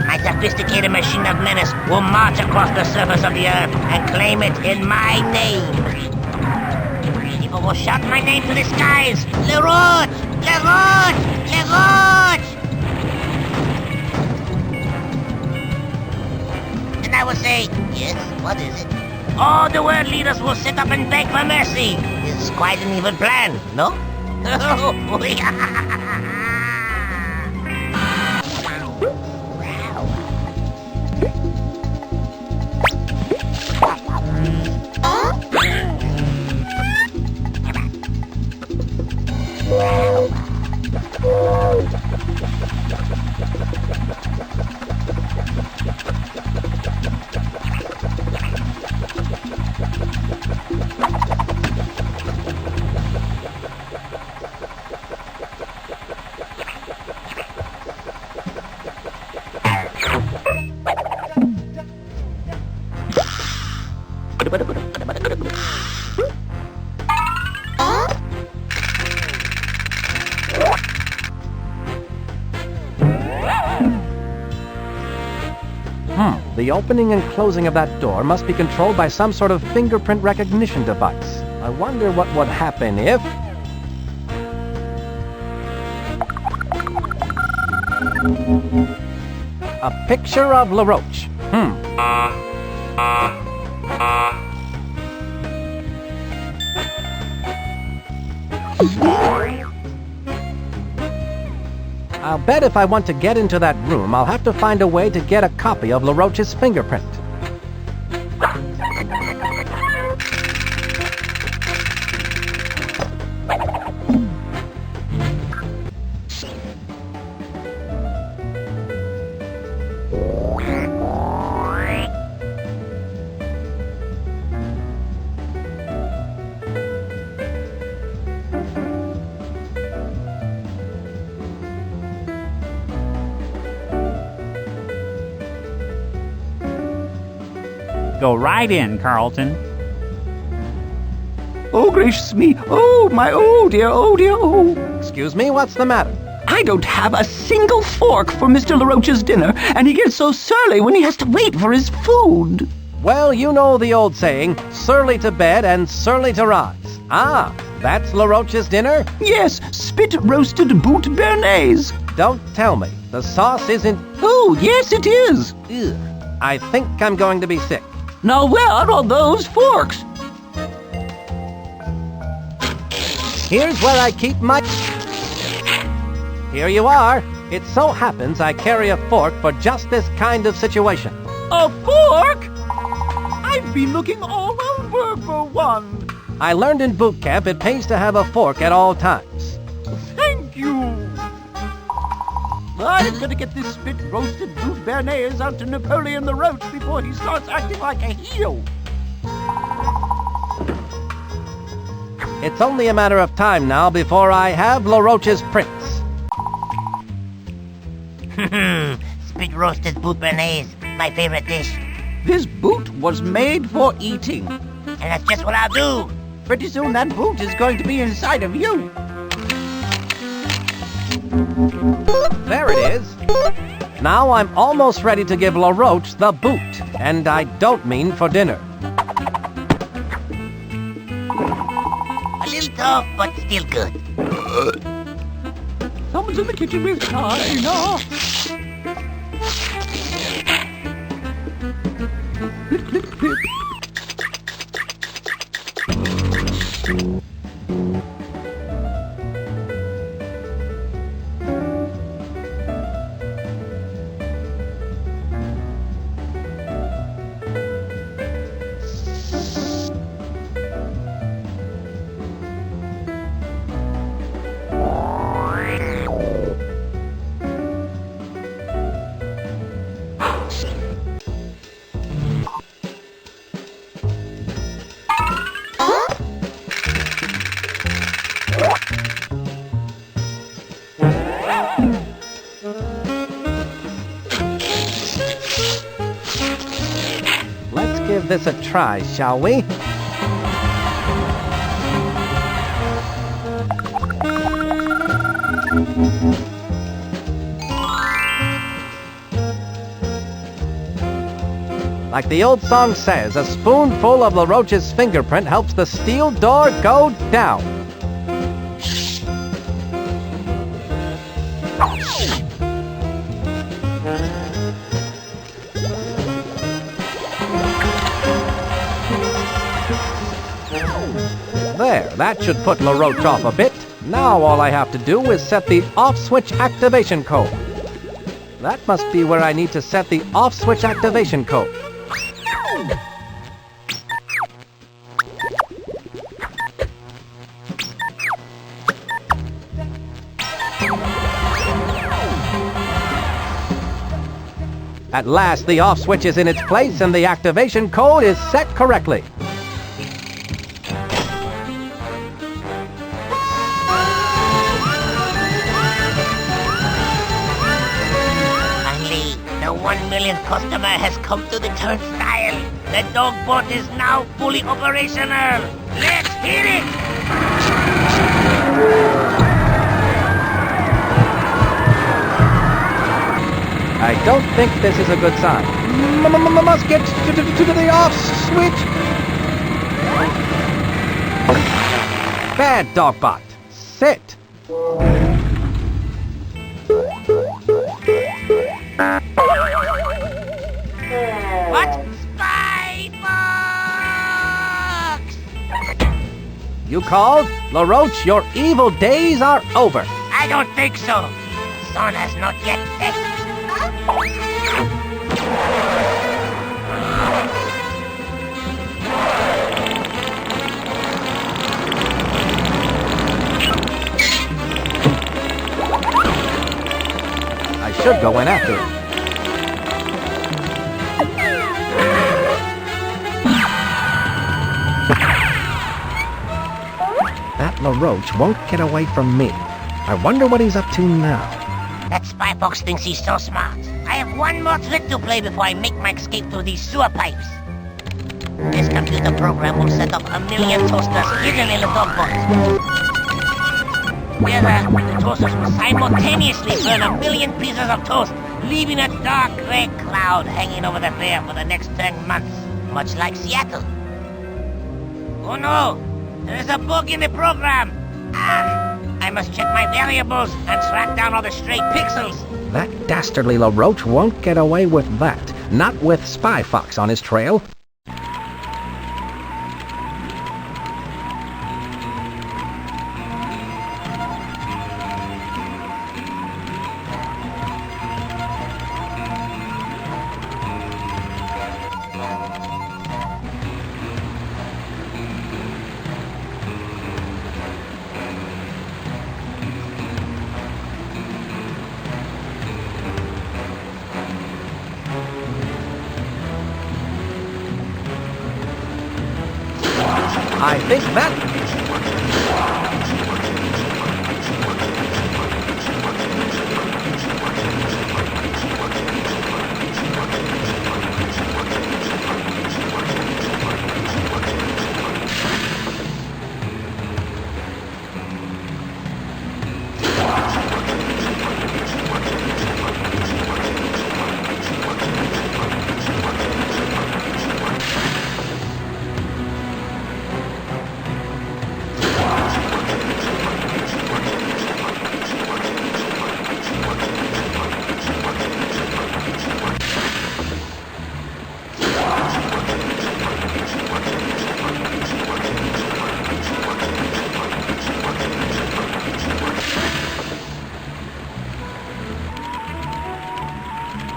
My sophisticated machine of menace will march across the surface of the earth and claim it in my name. People will shout my name to the skies. LeRoach! LeRoach! LeRoach! And I will say, yes, what is it? All the world leaders will sit up and beg for mercy. It's quite an evil plan, no? The opening and closing of that door must be controlled by some sort of fingerprint recognition device. I wonder what would happen if... A picture of LeRoach. I'll bet if I want to get into that room, I'll have to find a way to get a copy of LeRoach's fingerprint. Go right in, Carlton. Oh, gracious me. Oh, my, oh dear, oh dear, oh. Excuse me, what's the matter? I don't have a single fork for Mr. LeRoach's dinner, and he gets so surly when he has to wait for his food. Well, you know the old saying, surly to bed and surly to rise. Ah, that's LeRoach's dinner? Yes, spit-roasted boot béarnaise. Don't tell me. The sauce isn't... Oh, yes, it is. Ugh. I think I'm going to be sick. Now where are those forks? Here's where I keep my... Here you are. It so happens I carry a fork for just this kind of situation. A fork? I've been looking all over for one. I learned in boot camp it pays to have a fork at all times. Thank you. I'm gonna get this spit-roasted boot béarnaise out to Napoleon LeRoach before he starts acting like a heel. It's only a matter of time now before I have LeRoach's prints. Spit-roasted boot béarnaise, my favorite dish. This boot was made for eating. And that's just what I'll do. Pretty soon that boot is going to be inside of you. There it is. Now I'm almost ready to give LeRoach the boot, and I don't mean for dinner. A little tough, but still good. Someone's in the kitchen with China. Clip, clip, clip. Let's give this a try, shall we? Like the old song says, a spoonful of LeRoach's fingerprint helps the steel door go down. There, that should put LeRoach off a bit. Now all I have to do is set the off-switch activation code. That must be where I need to set the off-switch activation code. At last, the off switch is in its place and the activation code is set correctly. Finally, the 1 millionth customer has come to the turnstile. The dogbot is now fully operational. Let's hit it! I don't think this is a good sign. Must get to the off switch. Bad dogbot. Sit. What? Spybox! You called? LeRoach, your evil days are over. I don't think so. The sun has not yet set. I should go in after it. That LeRoach won't get away from me. I wonder what he's up to now. That spybox thinks he's so smart. I have one more trick to play before I make my escape through these sewer pipes. This computer program will set up 1 million toasters hidden in the dogbot. Together, the toasters will simultaneously burn 1 million pieces of toast, leaving a dark gray cloud hanging over the fair for the next 10 months, much like Seattle. Oh no! There is a bug in the program! I must check my variables and track down all the stray pixels. That dastardly LeRoach won't get away with that. Not with Spy Fox on his trail. I think that...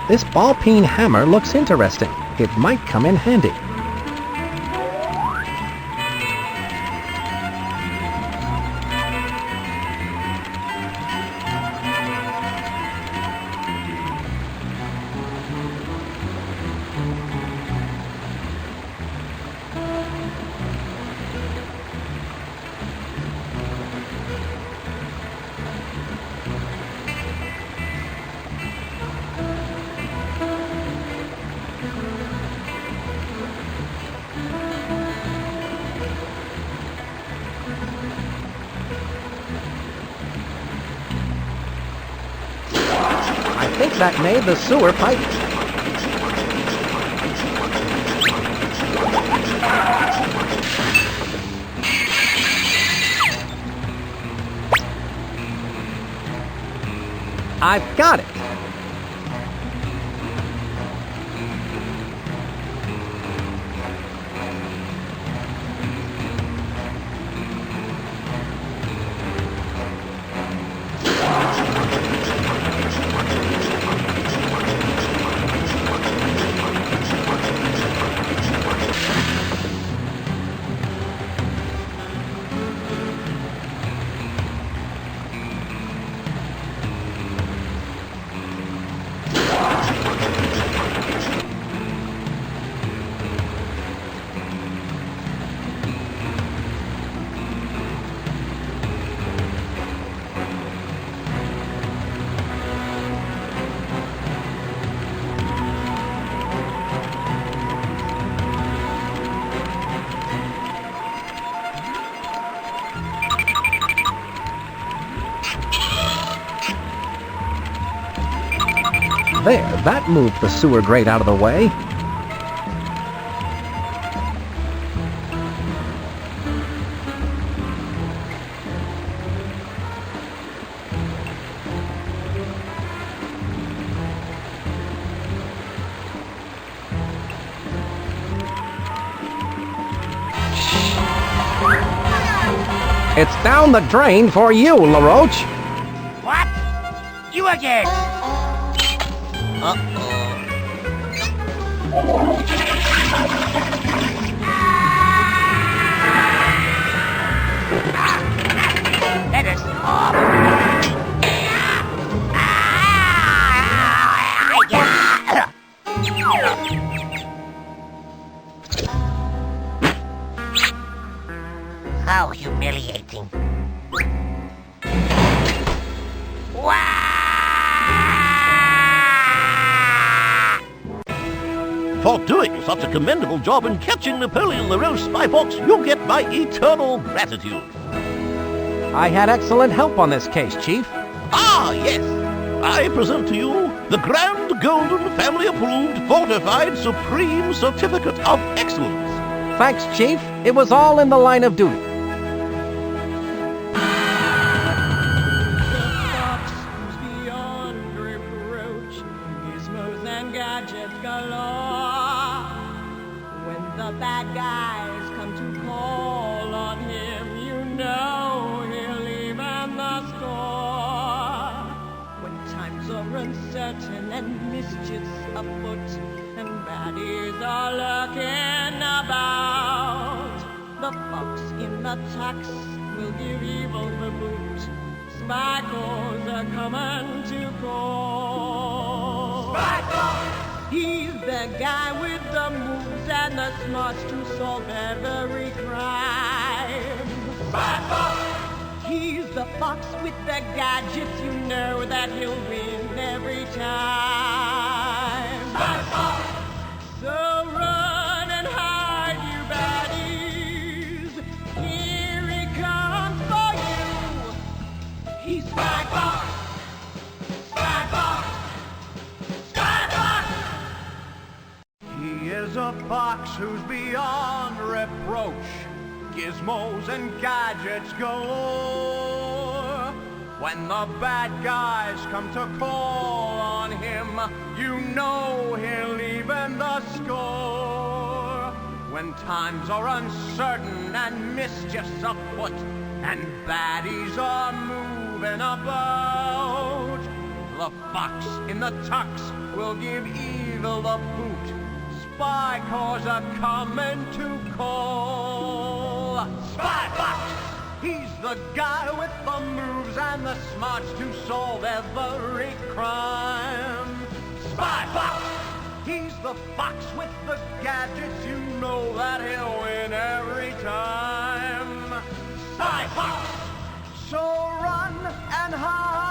This ball-peen hammer looks interesting. It might come in handy. I think that made the sewer pipe. I've got it. There, that moved the sewer grate out of the way. It's down the drain for you, LeRoach. What? You again? Let us off. How humiliating. For doing such a commendable job in catching Napoleon LeRoach spy fox, you get my eternal gratitude. I had excellent help on this case, Chief. Ah, yes. I present to you the Grand Golden Family Approved Fortified Supreme Certificate of Excellence. Thanks, Chief. It was all in the line of duty. The bad guys come to call on him, you know he'll even the score. When times are uncertain and mischief's afoot, and baddies are lurking about, the fox in the tux will give evil the boot. Spy calls are coming to call. Spy calls! He's the guy with the moves and the smarts to solve every crime. Spy fox! He's the fox with the gadgets, you know that he'll win every time. Spy fox! So run and hide, you baddies. Here he comes for you. He's Spy Fox! Spy Fox! He is a fox who's beyond reproach, gizmos and gadgets galore. When the bad guys come to call on him, you know he'll even the score. When times are uncertain and mischief's afoot, and baddies are moving about, the fox in the tux will give evil the boot. Spy calls are coming to call. Spy Fox! He's the guy with the moves and the smarts to solve every crime. Spy Fox! He's the fox with the gadgets, you know that he'll win every time. Spy Fox! So run and hide.